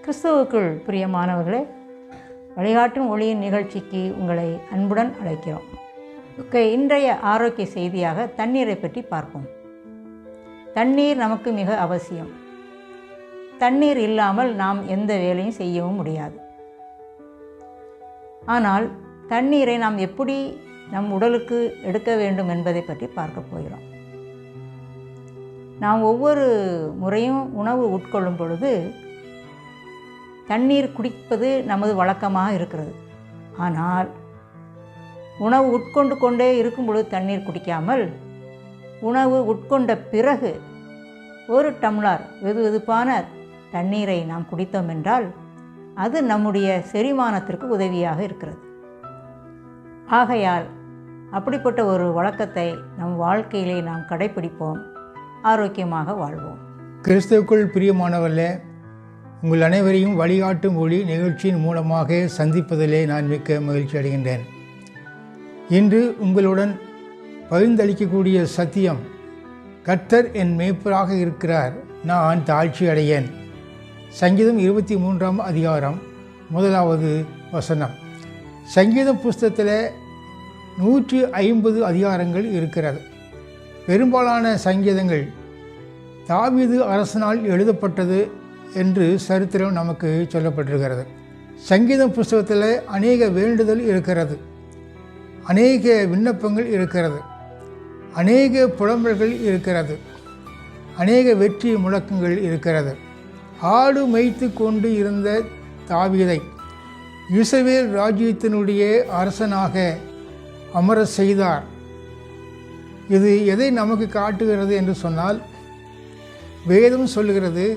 கிறிஸ்துவுக்குள் பிரியமானவர்களே, வழிகாட்டும் ஒளியின் நிகழ்ச்சிக்கு உங்களை அன்புடன் அழைக்கிறோம். இன்றைய ஆரோக்கிய செய்தியாக தண்ணீரை பற்றி பார்ப்போம். தண்ணீர் நமக்கு மிக அவசியம். தண்ணீர் இல்லாமல் நாம் எந்த வேலையும் செய்யவும் முடியாது. ஆனால் தண்ணீரை நாம் எப்படி நம் உடலுக்கு எடுக்க வேண்டும் என்பதை பற்றி பார்க்க போகிறோம். நாம் ஒவ்வொரு முறையும் உணவு உட்கொள்ளும் பொழுது தண்ணீர் குடிப்பது நமது வழக்கமாக இருக்கிறது. ஆனால் உணவு உட்கொண்டு கொண்டே இருக்கும் பொழுது தண்ணீர் குடிக்காமல் உணவு உட்கொண்ட பிறகு ஒரு டம்ளர் வெதுவெதுப்பான தண்ணீரை நாம் குடித்தோம் என்றால் அது நம்முடைய செரிமானத்திற்கு உதவியாக இருக்கிறது. ஆகையால் அப்படிப்பட்ட ஒரு வழக்கத்தை நம் வாழ்க்கையிலே நாம் கடைப்பிடிப்போம், ஆரோக்கியமாக வாழ்வோம். கிறிஸ்துவுக்குள் பிரியமானவர்களே, உங்கள் அனைவரையும் வழிகாட்டும் ஒளி நிகழ்ச்சியின் மூலமாக சந்திப்பதிலே நான் மிக்க மகிழ்ச்சி அடைகின்றேன். இன்று உங்களுடன் பகிர்ந்தளிக்கக்கூடிய சத்தியம், கர்த்தர் என் மேய்ப்பராக இருக்கிறார், நான் தாழ்ச்சி அடையேன். சங்கீதம் 23ஆம் அதிகாரம் 1வது வசனம். சங்கீதம் புஸ்தகத்தில் 150 அதிகாரங்கள் இருக்கிறது. பெரும்பாலான சங்கீதங்கள் தாவீது அரசனால் எழுதப்பட்டது என்று சரித்திரம் நமக்கு சொல்லப்பட்டிருக்கிறது. சங்கீதம் புஸ்தகத்தில் அநேக வேண்டுதல் இருக்கிறது, அநேக விண்ணப்பங்கள் இருக்கிறது, அநேக புலம்பல்கள் இருக்கிறது, அநேக வெற்றி முழக்கங்கள் இருக்கிறது. ஆடு மேய்த்து கொண்டு இருந்த தாவீதை இஸ்ரவேல் ராஜ்யத்தினுடைய அரசனாக அமர செய்தார். இது எதை நமக்கு காட்டுகிறது என்று சொன்னால், வேதம் சொல்லுகிறது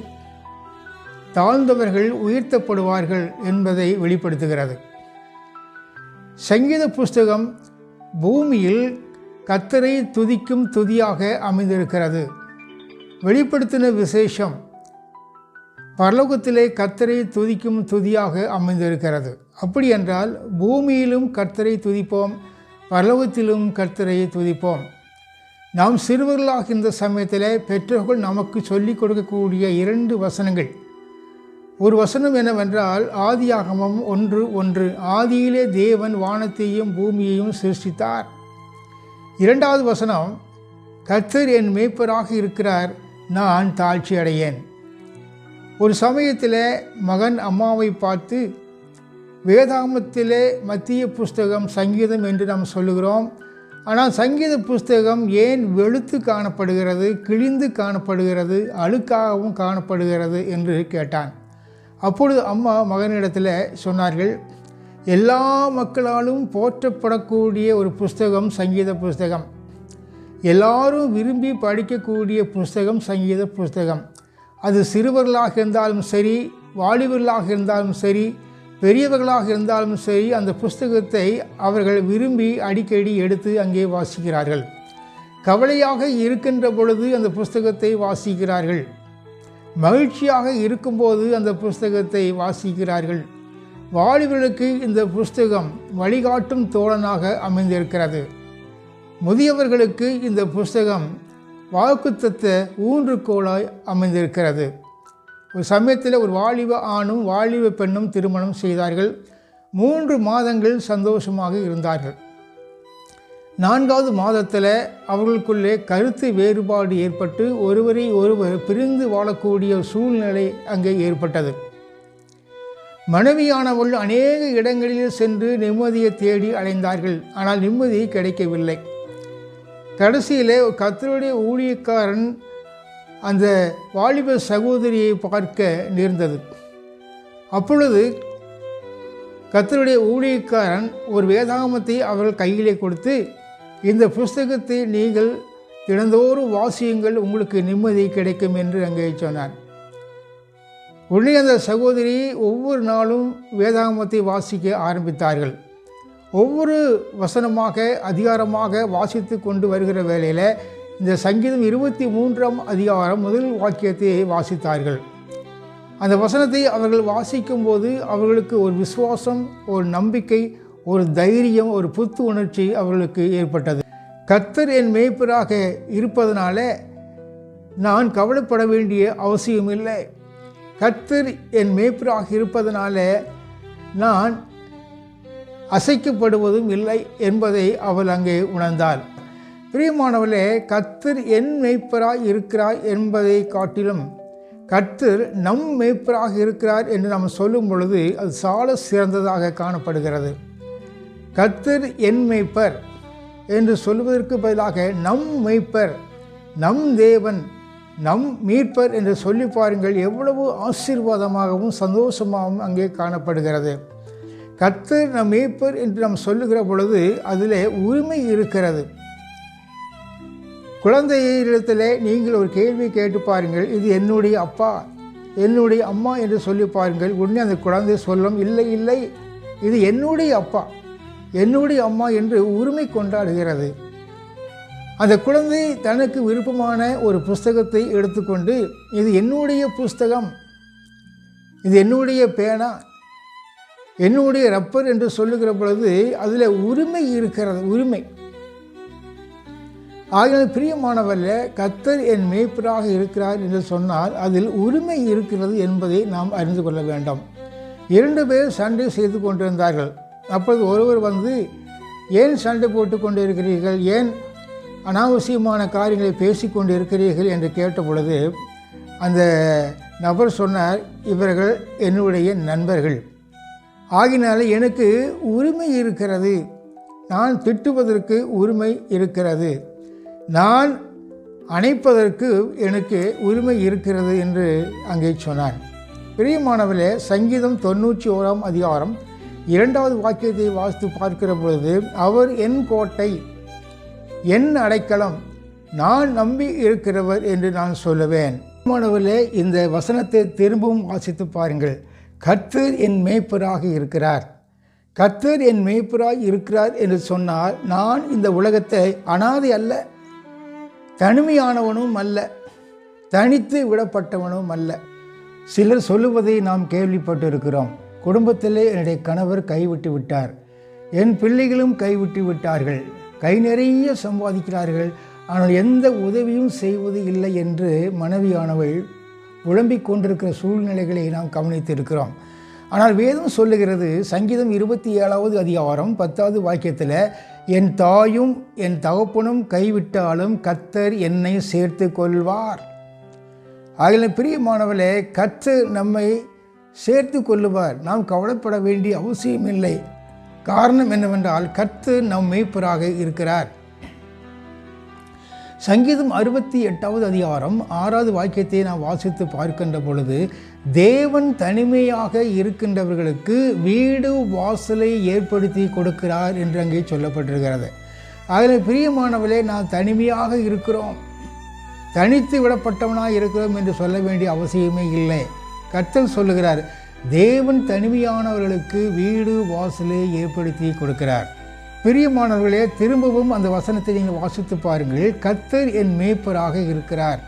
தாழ்ந்தவர்கள் உயர்த்தப்படுவார்கள் என்பதை வெளிப்படுத்துகிறது. சங்கீத புஸ்தகம் பூமியில் கர்த்தரை துதிக்கும் துதியாக அமைந்திருக்கிறது. வெளிப்படுத்தின விசேஷம் பரலோகத்திலே கர்த்தரை துதிக்கும் துதியாக அமைந்திருக்கிறது. அப்படி என்றால் பூமியிலும் கர்த்தரை துதிப்போம், பரலோகத்திலும் கர்த்தரை துதிப்போம். நாம் சிறுவர்களாக இந்த சமயத்தில் பெற்றோர்கள் நமக்கு சொல்லிக் கொடுக்கக்கூடிய 2 வசனங்கள். ஒரு வசனம் என்னவென்றால், ஆதியாகமம் 1:1, ஆதியிலே தேவன் வானத்தையும் பூமியையும் சிருஷ்டித்தார். 2வது வசனம், கர்த்தர் என் மேய்ப்பராக இருக்கிறார், நான் தாழ்ச்சி அடையேன். ஒரு சமயத்தில் மகன் அம்மாவை பார்த்து, வேதாகமத்திலே மத்திய புஸ்தகம் சங்கீதம் என்று நாம் சொல்லுகிறோம், ஆனால் சங்கீத புஸ்தகம் ஏன் வெளுத்து காணப்படுகிறது, கிழிந்து காணப்படுகிறது, அழுக்காகவும் காணப்படுகிறது என்று கேட்டான். அப்பொழுது அம்மா மகனிடத்தில் சொன்னார்கள், எல்லா மக்களாலும் போற்றப்படக்கூடிய ஒரு புஸ்தகம் சங்கீத புஸ்தகம், எல்லாரும் விரும்பி படிக்கக்கூடிய புஸ்தகம் சங்கீத புஸ்தகம். அது சிறுவர்களாக இருந்தாலும் சரி, வாலிபர்களாக இருந்தாலும் சரி, பெரியவர்களாக இருந்தாலும் சரி, அந்த புஸ்தகத்தை அவர்கள் விரும்பி அடிக்கடி எடுத்து அங்கே வாசிக்கிறார்கள். கவலையாக இருக்கின்ற பொழுது அந்த புஸ்தகத்தை வாசிக்கிறார்கள், மகிழ்ச்சியாக இருக்கும்போது அந்த புஸ்தகத்தை வாசிக்கிறார்கள். வாலிபர்களுக்கு இந்த புஸ்தகம் வழிகாட்டும் தோழனாக அமைந்திருக்கிறது. முதியவர்களுக்கு இந்த புஸ்தகம் வாக்குத்தத்த ஊன்றுகோலாய் அமைந்திருக்கிறது. ஒரு சமயத்தில் ஒரு வாலிப ஆணும் வாலிப பெண்ணும் திருமணம் செய்தார்கள். 3 மாதங்கள் சந்தோஷமாக இருந்தார்கள். 4வது மாதத்தில் அவர்களுக்குள்ளே கருத்து வேறுபாடு ஏற்பட்டு ஒருவரை ஒருவர் பிரிந்து வாழக்கூடிய சூழ்நிலை அங்கே ஏற்பட்டது. மனைவியானவள் அநேக இடங்களில் சென்று நிம்மதியை தேடி அடைந்தார்கள், ஆனால் நிம்மதி கிடைக்கவில்லை. கடைசியில் கர்த்தருடைய ஊழியக்காரன் அந்த வாலிப சகோதரியை பார்க்க நேர்ந்தது. அப்பொழுது கர்த்தருடைய ஊழியக்காரன் ஒரு வேதாகமத்தை அவர்கள் கையிலே கொடுத்து, இந்த புஸ்தகத்தை நீங்கள் தினந்தோறும் வாசியுங்கள், உங்களுக்கு நிம்மதி கிடைக்கும் என்று அங்கே சொன்னான். உடனே அந்த சகோதரி ஒவ்வொரு நாளும் வேதாகமத்தை வாசிக்க ஆரம்பித்தார்கள். ஒவ்வொரு வசனமாக அதிகாரமாக வாசித்து கொண்டு வருகிற வேளையில் இந்த சங்கீதம் 23ஆம் அதிகாரம் 1 வாக்கியத்தை வாசித்தார்கள். அந்த வசனத்தை அவர்கள் வாசிக்கும்போது அவர்களுக்கு ஒரு விசுவாசம், ஒரு நம்பிக்கை, ஒரு தைரியம், ஒரு புத்து உணர்ச்சி அவர்களுக்கு ஏற்பட்டது. கர்த்தர் என் மேய்ப்பராக இருப்பதனால நான் கவலைப்பட வேண்டிய அவசியம் இல்லை. கர்த்தர் என் மேய்ப்பராக இருப்பதனால நான் அசைக்கப்படுவதும் இல்லை என்பதை அவள் அங்கே உணர்ந்தாள். பிரியமானவர்களே, கர்த்தர் என் மேய்ப்பராக இருக்கிறார் என்பதை காட்டிலும் கர்த்தர் நம் மேய்ப்பராக இருக்கிறார் என்று நாம் சொல்லும் பொழுது அது சால சிறந்ததாக காணப்படுகிறது. கர்த்தர் என் மேய்ப்பர் என்று சொல்வதற்கு பதிலாக நம் மேய்ப்பர், நம் தேவன், நம் மீட்பர் என்று சொல்லி பாருங்கள், எவ்வளவு ஆசீர்வாதமாகவும் சந்தோஷமாகவும் அங்கே காணப்படுகிறது. கர்த்தர் நம் மேய்ப்பர் என்று நாம் சொல்லுகிற பொழுது அதில் உரிமை இருக்கிறது. குழந்தையிடத்தில் நீங்கள் ஒரு கேள்வி கேட்டு பாருங்கள், இது என்னுடைய அப்பா, என்னுடைய அம்மா என்று சொல்லி பாருங்கள். உடனே அந்த குழந்தை சொல்லும், இல்லை இல்லை, இது என்னுடைய அப்பா, என்னுடைய அம்மா என்று உரிமை கொண்டாடுகிறது. அந்த குழந்தை தனக்கு விருப்பமான ஒரு புஸ்தகத்தை எடுத்துக்கொண்டு, இது என்னுடைய புஸ்தகம், இது என்னுடைய பேனா, என்னுடைய ரப்பர் என்று சொல்லுகிற பொழுது அதில் உரிமை இருக்கிறது, உரிமை. ஆகிய பிரியமானவர்களே, கர்த்தர் என் மேய்ப்பராக இருக்கிறார் என்று சொன்னால் அதில் உரிமை இருக்கிறது என்பதை நாம் அறிந்து கொள்ள வேண்டும். 2 பேர் சண்டை செய்து கொண்டிருந்தார்கள். அப்போது ஒருவர் வந்து, ஏன் சண்டை போட்டு கொண்டு இருக்கிறீர்கள், ஏன் அனாவசியமான காரியங்களை பேசி கொண்டு இருக்கிறீர்கள் என்று கேட்ட பொழுது அந்த நபர் சொன்னார், இவர்கள் என்னுடைய நண்பர்கள், ஆகினால எனக்கு உரிமை இருக்கிறது, நான் திட்டுவதற்கு உரிமை இருக்கிறது, நான் அணைப்பதற்கு எனக்கு உரிமை இருக்கிறது என்று அங்கே சொன்னான். பிரியமானவர்களே, சங்கீதம் 91ஆம் அதிகாரம் 2வது வாக்கியத்தை வாசித்து பார்க்கிற பொழுது, அவர் என் கோட்டை, என் அடைக்கலம், நான் நம்பி இருக்கிறவர் என்று நான் சொல்லுவேன். பிரியமானவர்களே, இந்த வசனத்தை திரும்பவும் வாசித்து பாருங்கள். கர்த்தர் என் மேய்ப்பராக இருக்கிறார், கர்த்தர் என் மேய்ப்பராக இருக்கிறார் என்று சொன்னால் நான் இந்த உலகத்தை அனாதை அல்ல, தனிமையானவனும் அல்ல, தனித்து விடப்பட்டவனும் அல்ல. சிலர் சொல்லுவதை நாம் கேள்விப்பட்டு இருக்கிறோம். குடும்பத்திலே என்னுடைய கணவர் கைவிட்டு விட்டார், என் பிள்ளைகளும் கைவிட்டு விட்டார்கள், கை நிறைய சம்பாதிக்கிறார்கள், ஆனால் எந்த உதவியும் செய்வது இல்லை என்று மனைவியானவள் புலம்பிக் கொண்டிருக்கிற சூழ்நிலைகளை நாம் கவனித்திருக்கிறோம். ஆனால் வேதம் சொல்லுகிறது, சங்கீதம் 27வது அதிகாரம் 10வது வாக்கியத்தில், என் தாயும் என் தகப்பனும் கைவிட்டாலும் கர்த்தர் என்னை சேர்த்து கொள்வார். ஆகிய பிரியமானவர்களே, கர்த்தர் நம்மை சேர்த்து கொள்ளுவார். நாம் கவலைப்பட வேண்டிய அவசியம் இல்லை. காரணம் என்னவென்றால் கர்த்தர் நம் மேய்ப்பராக இருக்கிறார். சங்கீதம் 68வது அதிகாரம் 6வது வாக்கியத்தை நாம் வாசித்து பார்க்கின்ற பொழுது, தேவன் தனிமையாக இருக்கின்றவர்களுக்கு வீடு வாசலை ஏற்படுத்தி கொடுக்கிறார் என்று அங்கே சொல்லப்பட்டிருக்கிறது. அதில் பிரியமானவர்களே, நாம் தனிமையாக இருக்கிறோம், தனித்து விடப்பட்டவனாக இருக்கிறோம் என்று சொல்ல வேண்டிய அவசியமே இல்லை. கர்த்தர் சொல்லுகிறார், தேவன் தனிமையானவர்களுக்கு வீடு வாசலை ஏற்படுத்தி கொடுக்கிறார். பிரியமானவர்களே, திரும்பவும் அந்த வசனத்தை நீங்கள் வாசித்து பாருங்கள். கர்த்தர் என் மேய்ப்பராக இருக்கிறார்,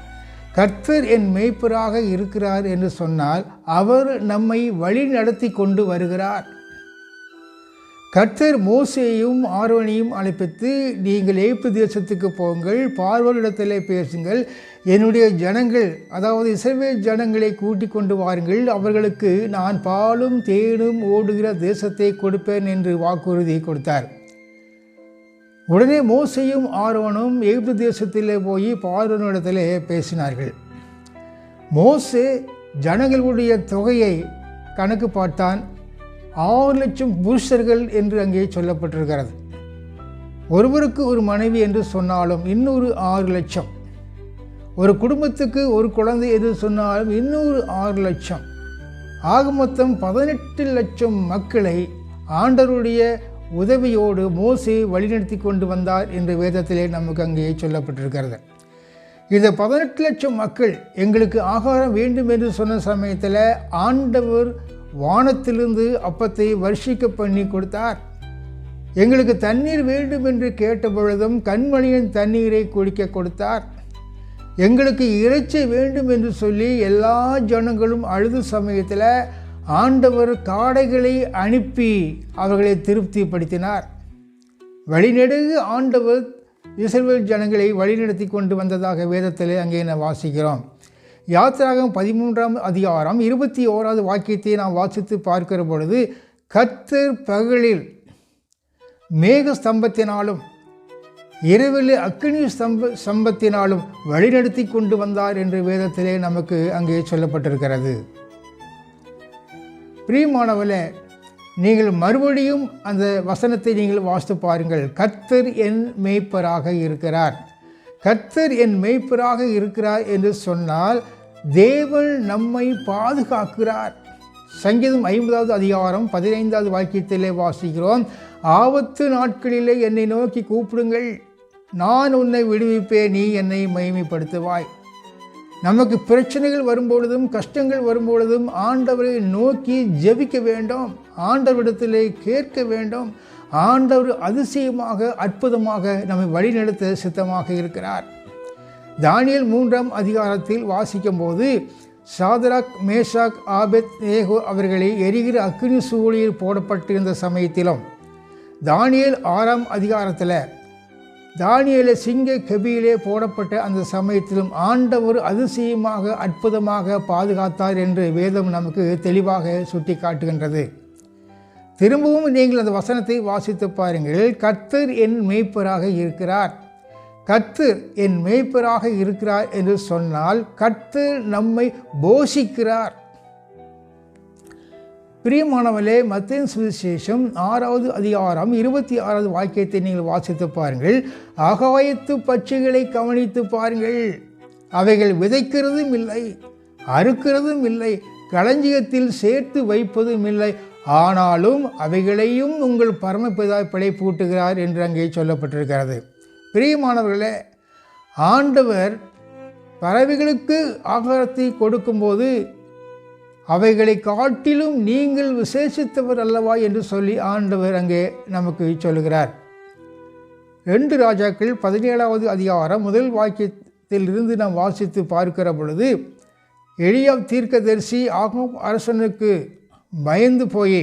கர்த்தர் என் மேய்ப்பராக இருக்கிறார் என்று சொன்னால் அவர் நம்மை வழி நடத்தி கொண்டு வருகிறார். கர்த்தர் மோசேயும் ஆரோனையும் அழைப்பித்து, நீங்கள் எகிப்து தேசத்துக்கு போங்கள், பார்வோனிடத்திலே பேசுங்கள், என்னுடைய ஜனங்கள், அதாவது இஸ்ரவேல் ஜனங்களை கூட்டிக் கொண்டு வாருங்கள், அவர்களுக்கு நான் பாலும் தேனும் ஓடுகிற தேசத்தை கொடுப்பேன் என்று வாக்குறுதி கொடுத்தார். உடனே மோசேயும் ஆரோனும் எகிப்து தேசத்திலே போய் பார்வோனிடத்திலே பேசினார்கள். மோசே ஜனங்களுடைய தொகையை கணக்கு பார்த்தான். 6,00,000 புருஷர்கள் என்று அங்கே சொல்லப்பட்டிருக்கிறது. ஒருவருக்கு ஒரு மனைவி என்று சொன்னாலும் இன்னொரு 6,00,000, ஒரு குடும்பத்துக்கு ஒரு குழந்தை என்று சொன்னாலும் இன்னொரு 6,00,000, ஆக மொத்தம் 18,00,000 மக்களை ஆண்டவருடைய உதவியோடு மோசே வழிநடத்தி கொண்டு வந்தார் என்று வேதத்திலே நமக்கு அங்கே சொல்லப்பட்டிருக்கிறது. இந்த 18,00,000 மக்கள் எங்களுக்கு ஆகாரம் வேண்டும் என்று சொன்ன சமயத்தில் ஆண்டவர் வானத்திலிருந்து அப்பத்தை வர்ஷிக்க பண்ணி கொடுத்தார். எங்களுக்கு தண்ணீர் வேண்டும் என்று கேட்ட பொழுதும் கண்மணியின் தண்ணீரை குடிக்க கொடுத்தார். எங்களுக்கு இறைச்சி வேண்டும் என்று சொல்லி எல்லா ஜனங்களும் அழுது சமயத்தில் ஆண்டவர் காடைகளை அனுப்பி அவர்களை திருப்திப்படுத்தினார். வழிநெடுகு ஆண்டவர் இஸ்ரவேல் ஜனங்களை வழிநடத்தி கொண்டு வந்ததாக வேதத்திலே அங்கே நாம் வாசிக்கிறோம். யாத்திராகமம் 13ஆம் அதிகாரம் 21வது வாக்கியத்தை நாம் வாசித்து பார்க்கிற பொழுது, கர்த்தர் பகலில் மேக ஸ்தம்பத்தினாலும் இரவில் அக்கினி ஸ்தம்பத்தினாலும் வழிநடத்தி கொண்டு வந்தார் என்று வேதத்திலே நமக்கு அங்கே சொல்லப்பட்டிருக்கிறது. பிரியமானவர்களே, நீங்கள் மறுபடியும் அந்த வசனத்தை நீங்கள் வாசித்து பாருங்கள். கர்த்தர் என் மேய்ப்பராக இருக்கிறார். கர்த்தர் என் மேய்ப்பராக இருக்கிறார் என்று சொன்னால் தேவன் நம்மை பாதுகாக்கிறார். சங்கீதம் 50வது அதிகாரம் 15வது வாக்கியத்திலே வாசிக்கிறோம், ஆபத்து நாட்களிலே என்னை நோக்கி கூப்பிடுங்கள், நான் உன்னை விடுவிப்பேன், நீ என்னை மகிமைப்படுத்துவாய். நமக்கு பிரச்சனைகள் வரும்பொழுதும் கஷ்டங்கள் வரும்பொழுதும் ஆண்டவரை நோக்கி ஜெபிக்க வேண்டும், ஆண்டவரிடத்திலே கேட்க வேண்டும். ஆண்டவர் அதிசயமாக அற்புதமாக நம்மை வழிநடத்த சித்தமாக இருக்கிறார். தானியேல் 3ஆம் அதிகாரத்தில் வாசிக்கும் போது, சாதராக், மேஷாக், ஆபேத் நேகோ அவர்களை எரிகிற அக்கினி சூளையில் போடப்பட்டிருந்த சமயத்திலும், தானியேல் 6ஆம் அதிகாரத்தில் தானியேலை சிங்க கெபியிலே போடப்பட்ட அந்த சமயத்திலும் ஆண்டவர் அதிசயமாக அற்புதமாக பாதுகாத்தார் என்று வேதம் நமக்கு தெளிவாக சுட்டி காட்டுகின்றது. திரும்பவும் நீங்கள் அந்த வசனத்தை வாசித்து பாருங்கள். கர்த்தர் என் மேய்ப்பராக இருக்கிறார். கர்த்தர் என் மேய்ப்பராக இருக்கிறார் என்று சொன்னால் கர்த்தர் நம்மை போஷிக்கிறார். பிரியமானவர்களே, மத்தேயு சுவிசேஷம் 6வது அதிகாரம் 26வது வாக்கியத்தை நீங்கள் வாசித்து பாருங்கள். ஆகாயத்து பட்சிகளை கவனித்து பாருங்கள், அவைகள் விதைக்கிறதும் இல்லை, அறுக்கிறதும் இல்லை, களஞ்சியத்தில் சேர்த்து வைப்பதும் இல்லை, ஆனாலும் அவைகளையும் உங்கள் பரமபிதா பிழைப்பூட்டுகிறார் என்று அங்கே சொல்லப்பட்டிருக்கிறது. பிரியமானவர்களே, ஆண்டவர் பறவைகளுக்கு ஆகாரத்தை கொடுக்கும்போது அவைகளை காட்டிலும் நீங்கள் விசேஷித்தவர் அல்லவா என்று சொல்லி ஆண்டவர் அங்கே நமக்கு சொல்லுகிறார். 2 ராஜாக்கள் 17வது அதிகாரம் 1 வாக்கியத்தில் இருந்து நாம் வாசித்து பார்க்கிற பொழுது, எலியா தீர்க்கதரிசி ஆகாப் அரசனுக்கு பயந்து போய்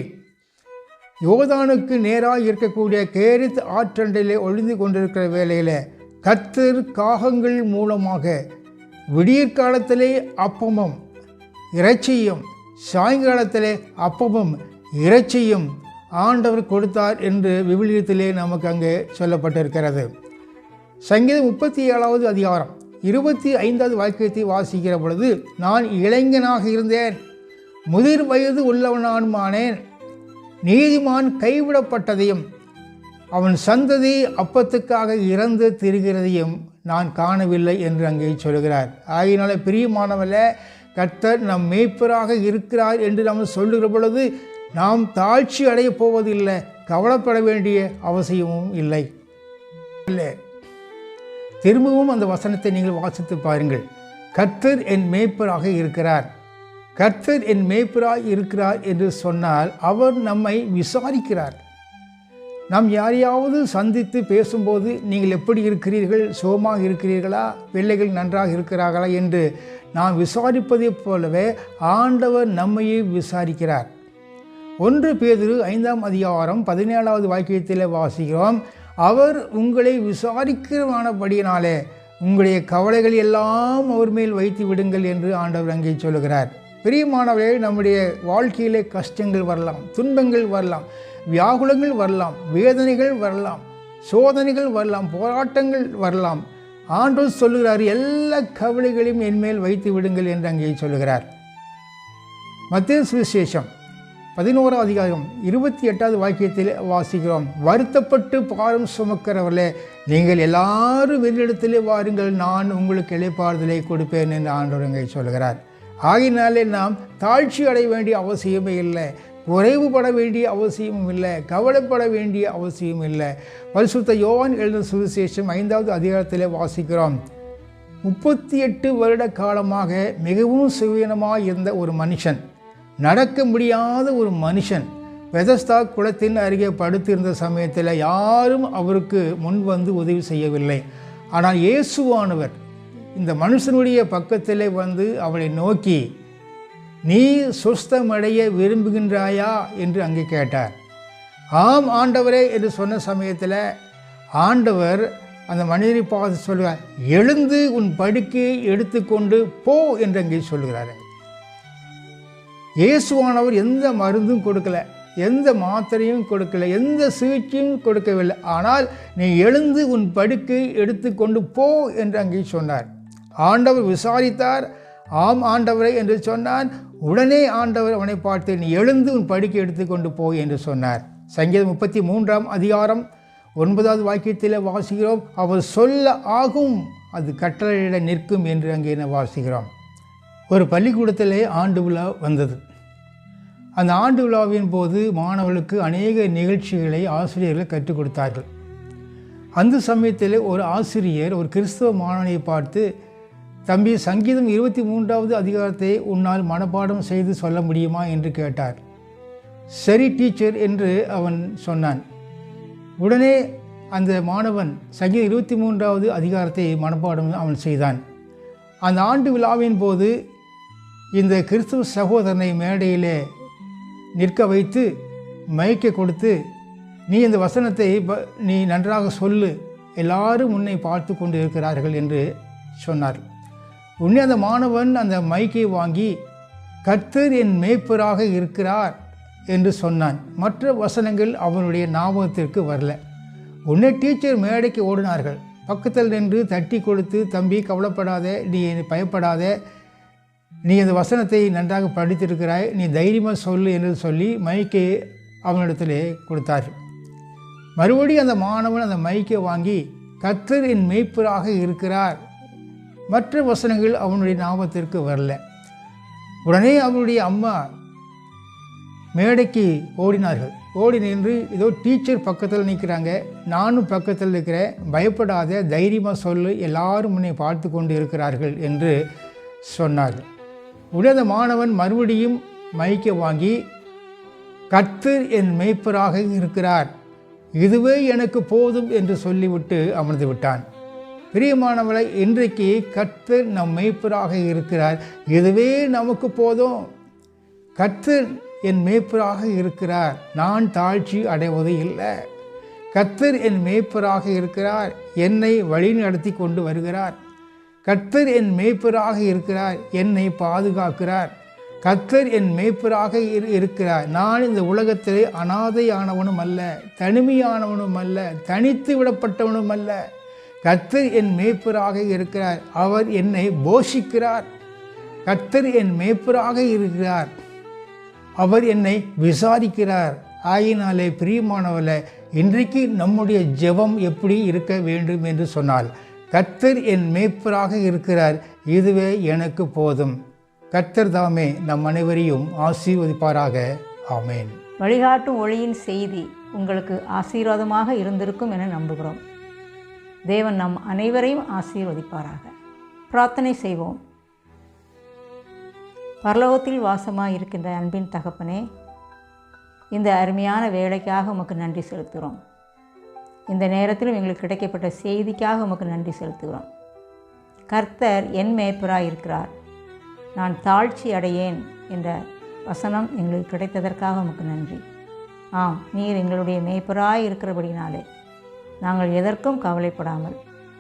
யோர்தானுக்கு நேராக இருக்கக்கூடிய கேரித் ஆற்றண்டையிலே ஒளிந்து கொண்டிருக்கிற வேளையில் கர்த்தர் காகங்கள் மூலமாக விடியற்காலத்திலே அப்பமும் இறைச்சியும் சாயங்காலத்திலே அப்பமும் இறைச்சியும் ஆண்டவர் கொடுத்தார் என்று விவிலியத்திலே நமக்கு அங்கே சொல்லப்பட்டிருக்கிறது. சங்கீதம் 37வது அதிகாரம் 25வது வாக்கியத்தை வாசிக்கிற பொழுது, நான் இளைஞனாக இருந்தேன், முதிர் வயது உள்ளவனானுமானேன், நீதிமான் கைவிடப்பட்டதையும் அவன் சந்ததி அப்பத்துக்காக இறந்து திரிகிறதையும் நான் காணவில்லை என்று அங்கே சொல்கிறார். ஆகையினால பிரியமானவர்களே, கர்த்தர் நம் மேய்ப்பராக இருக்கிறார் என்று நாம் சொல்லுகிற பொழுது நாம் தாழ்ச்சி அடையப் போவதில்லை, கவலைப்பட வேண்டிய அவசியமும் இல்லை. திரும்பவும் அந்த வசனத்தை நீங்கள் வாசித்து பாருங்கள். கர்த்தர் என் மேய்ப்பராக இருக்கிறார். கர்த்தர் என் மேய்ப்பராக இருக்கிறார் என்று சொன்னால் அவர் நம்மை விசாரிக்கிறார். நாம் யாரையாவது சந்தித்து பேசும்போது நீங்கள் எப்படி இருக்கிறீர்கள், சுகமாக இருக்கிறீர்களா, பிள்ளைகள் நன்றாக இருக்கிறார்களா என்று நாம் விசாரிப்பதைப் போலவே ஆண்டவர் நம்மையே விசாரிக்கிறார். 1 பேதுரு 5ஆம் அதிகாரம் 17வது வாக்கியத்தில் வாசிக்கிறோம், அவர் உங்களை விசாரிக்கிறவானபடியினாலே உங்களுடைய கவலைகள் எல்லாம் அவர் மேல் வைத்து விடுங்கள் என்று ஆண்டவர் அங்கே சொல்லுகிறார். பிரியமானவர்களே, நம்முடைய வாழ்க்கையிலே கஷ்டங்கள் வரலாம், துன்பங்கள் வரலாம், வியாகுலங்கள் வரலாம், வேதனைகள் வரலாம், சோதனைகள் வரலாம், போராட்டங்கள் வரலாம். ஆண்டவர் சொல்லுகிறார், எல்லா கவலைகளையும் என்மேல் வைத்து விடுங்கள் என்று அங்கே சொல்லுகிறார். மத்தேயு சுவிசேஷம் 11ஆம் அதிகாரம் 28வது வாக்கியத்தில் வாசிக்கிறோம், வருத்தப்பட்டு பாரம் சுமக்கிறவர்களே நீங்கள் எல்லாரும் என்னிடத்திலே வாருங்கள், நான் உங்களுக்கு இளைப்பாறுதலை கொடுப்பேன் என்று ஆண்டவர் அங்கே சொல்கிறார். ஆகினாலே நாம் தாழ்ச்சி அடைய வேண்டிய அவசியமே இல்லை, குறைவுபட வேண்டிய அவசியமும் இல்லை, கவலைப்பட வேண்டிய அவசியம் இல்லை. பரிசுத்த யோவான் எழுதின சுவிசேஷம் 5வது அதிகாரத்திலே வாசிக்கிறோம், 38 வருட காலமாக மிகவும் சுவீனமாக இருந்த ஒரு மனுஷன், நடக்க முடியாத ஒரு மனுஷன் பெதஸ்தா குளத்தின் அருகே படுத்திருந்த சமயத்தில் யாரும் அவருக்கு முன் வந்து உதவி செய்யவில்லை. ஆனால் இயேசுவானவர் இந்த மனுஷனுடைய பக்கத்திலே வந்து அவளை நோக்கி, நீ சுஸ்தமடைய விரும்புகின்றாயா என்று அங்கே கேட்டார். ஆம் ஆண்டவரே என்று சொன்ன சமயத்தில் ஆண்டவர் அந்த மனிதரை பார்த்து சொல்கிறார், எழுந்து உன் படுக்கையை எடுத்துக்கொண்டு போ என்று அங்கே சொல்கிறார். இயேசுவானவர் எந்த மருந்தும் கொடுக்கல, எந்த மாத்திரையும் கொடுக்கல, எந்த சிகிச்சையும் கொடுக்கவில்லை. ஆனால் நீ எழுந்து உன் படுக்கையை எடுத்துக்கொண்டு போ என்று அங்கே சொன்னார். ஆண்டவர் விசாரித்தார். ஆம் ஆண்டவரை என்று சொன்னான். உடனே ஆண்டவர் அவனை பார்த்து, நீ எழுந்து உன் படுக்கை எடுத்துக்கொண்டு போ என்று சொன்னார். சங்கீதம் 33ஆம் அதிகாரம் 9வது வாக்கியத்தில் வாசிக்கிறோம், அவர் சொல்ல ஆகும், அது கட்டளையிட நிற்கும் என்று அங்கே வாசிக்கிறோம். ஒரு பள்ளிக்கூடத்திலே ஆண்டு விழா வந்தது. அந்த ஆண்டு விழாவின் போது மாணவர்களுக்கு அநேக நிகழ்ச்சிகளை ஆசிரியர்கள் கற்றுக் கொடுத்தார்கள். அந்த சமயத்தில் ஒரு ஆசிரியர் ஒரு கிறிஸ்தவ மாணவனை பார்த்து, தம்பி, சங்கீதம் 23வது அதிகாரத்தை உன்னால் மனப்பாடம் செய்து சொல்ல முடியுமா என்று கேட்டார். சரி டீச்சர் என்று அவன் சொன்னான். உடனே அந்த மாணவன் சங்கீதம் 23வது அதிகாரத்தை மனப்பாடம் அவன் செய்தான். அந்த ஆண்டு விழாவின் போது இந்த கிறிஸ்துவ சகோதரனை மேடையிலே நிற்க வைத்து மைக்கை கொடுத்து, நீ இந்த வசனத்தை நீ நன்றாக சொல்லு, எல்லாரும் உன்னை பார்த்து கொண்டு இருக்கிறார்கள் என்று சொன்னார். உடனே அந்த மாணவன் அந்த மைக்கை வாங்கி, கர்த்தர் என் மேய்ப்பராக இருக்கிறார் என்று சொன்னான். மற்ற வசனங்கள் அவனுடைய ஞாபகத்திற்கு வரல. உடனே டீச்சர் மேடைக்கு ஓடினார்கள். பக்கத்தில் நின்று தட்டி கொடுத்து, தம்பி கவலைப்படாதே, நீ பயப்படாதே, நீ இந்த வசனத்தை நன்றாக படித்திருக்கிறாய், நீ தைரியமாக சொல்லு என்று சொல்லி மைக்கை அவனிடத்திலே கொடுத்தார்கள். மறுபடியும் அந்த மாணவன் அந்த மைக்கை வாங்கி, கர்த்தர் என் மேய்ப்பராக இருக்கிறார், மற்ற வசனங்கள் அவனுடைய ஞாபகத்திற்கு வரல. உடனே அவனுடைய அம்மா மேடைக்கு ஓடினார்கள். ஓடி நின்று, இதோ டீச்சர் பக்கத்தில் நிற்கிறாங்க, நானும் பக்கத்தில் இருக்கிறேன், பயப்படாத, தைரியமாக சொல்லு, எல்லாரும் உன்னை பார்த்து கொண்டு இருக்கிறார்கள் என்று சொன்னார்கள். உடனே அந்த மாணவன் மறுபடியும் மைக்கை வாங்கி, கர்த்தர் என் மேய்ப்பராக இருக்கிறார், இதுவே எனக்கு போதும் என்று சொல்லிவிட்டு அமர்ந்து விட்டான். பிரியமானவளை, இன்றைக்கு கர்த்தர் நம் மேய்ப்பராக இருக்கிறார், இதுவே நமக்கு போதும். கர்த்தர் என் மேய்ப்பராக இருக்கிறார், நான் தாழ்ச்சி அடைவது இல்லை. கர்த்தர் என் மேய்ப்பராக இருக்கிறார், என்னை வழி நடத்தி கொண்டு வருகிறார். கர்த்தர் என் மேய்ப்பராக இருக்கிறார், என்னை பாதுகாக்கிறார். கர்த்தர் என் மேய்ப்பராக இருக்கிறார், நான் இந்த உலகத்திலே அனாதையானவனும் அல்ல, தனிமையானவனும் அல்ல, தனித்து விடப்பட்டவனும் அல்ல. கர்த்தர் என் மேய்ப்பராக இருக்கிறார், அவர் என்னை போஷிக்கிறார். கர்த்தர் என் மேய்ப்பராக இருக்கிறார், அவர் என்னை விசாரிக்கிறார். ஆயினாலே பிரியமானவர்களே, இன்றைக்கு நம்முடைய ஜெபம் எப்படி இருக்க வேண்டும் என்று சொன்னால், கர்த்தர் என் மேய்ப்பராக இருக்கிறார், இதுவே எனக்கு போதும். கர்த்தர் தாமே நம் அனைவரையும் ஆசீர்வதிப்பாராக. ஆமேன். வழிகாட்டும் ஒளியின் செய்தி உங்களுக்கு ஆசீர்வாதமாக இருந்திருக்கும் என நம்புகிறோம். தேவன் நம் அனைவரையும் ஆசீர்வதிப்பாராக. பிரார்த்தனை செய்வோம். பரலோகத்தில் வாசமாக இருக்கின்ற அன்பின் தகப்பனே, இந்த அருமையான வேலைக்காக உமக்கு நன்றி செலுத்துகிறோம். இந்த நேரத்திலும் எங்களுக்கு கிடைக்கப்பட்ட செய்திக்காக உமக்கு நன்றி செலுத்துகிறோம். கர்த்தர் என் மேய்ப்பராய் இருக்கிறார், நான் தாழ்ச்சி அடையேன் என்ற வசனம் எங்களுக்கு கிடைத்ததற்காக உமக்கு நன்றி. ஆம், நீர் எங்களுடைய மேய்ப்பராய் இருக்கிறபடினாலே நாங்கள் எதற்கும் கவலைப்படாமல்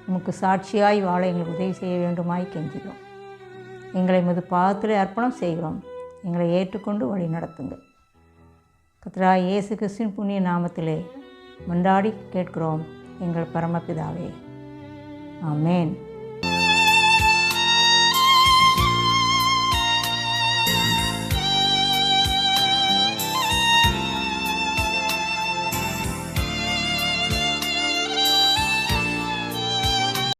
உமக்கு சாட்சியாய் வாழ எங்களுக்கு உதவி செய்ய வேண்டுமாய் கெஞ்சுகிறோம். எங்களை உமது பாதத்திலே அர்ப்பணம் செய்கிறோம். எங்களை ஏற்றுக்கொண்டு வழி நடத்துங்கள். கர்த்தராகிய இயேசு கிறிஸ்துவின் புண்ணிய நாமத்திலே மன்றாடி கேட்கிறோம் எங்கள் பரமபிதாவே. ஆமேன்.